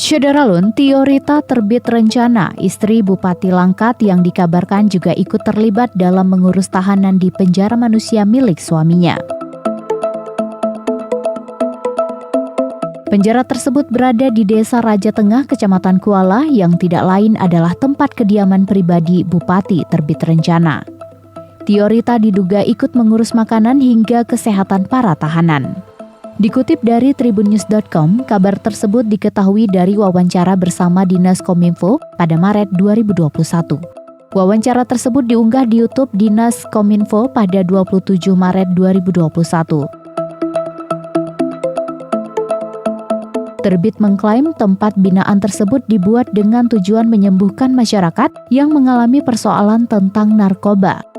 Syederalun, Tio Rita terbit rencana, istri Bupati Langkat yang dikabarkan juga ikut terlibat dalam mengurus tahanan di penjara manusia milik suaminya. Penjara tersebut berada di Desa Raja Tengah, Kecamatan Kuala, yang tidak lain adalah tempat kediaman pribadi Bupati terbit rencana. Tio Rita diduga ikut mengurus makanan hingga kesehatan para tahanan. Dikutip dari tribunnews.com, kabar tersebut diketahui dari wawancara bersama Dinas Kominfo pada Maret 2021. Wawancara tersebut diunggah di YouTube Dinas Kominfo pada 27 Maret 2021. Terbit mengklaim tempat binaan tersebut dibuat dengan tujuan menyembuhkan masyarakat yang mengalami persoalan tentang narkoba.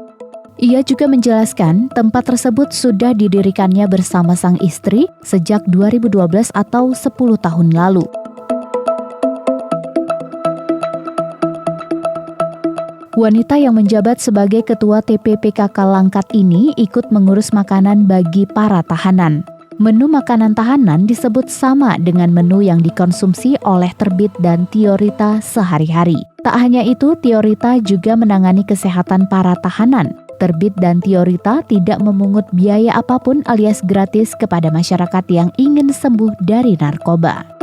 Ia juga menjelaskan tempat tersebut sudah didirikannya bersama sang istri sejak 2012 atau 10 tahun lalu. Wanita yang menjabat sebagai Ketua TPPKK Langkat ini ikut mengurus makanan bagi para tahanan. Menu makanan tahanan disebut sama dengan menu yang dikonsumsi oleh Terbit dan Tio Rita sehari-hari. Tak hanya itu, Tio Rita juga menangani kesehatan para tahanan. Terbit dan Tio Rita tidak memungut biaya apapun alias gratis kepada masyarakat yang ingin sembuh dari narkoba.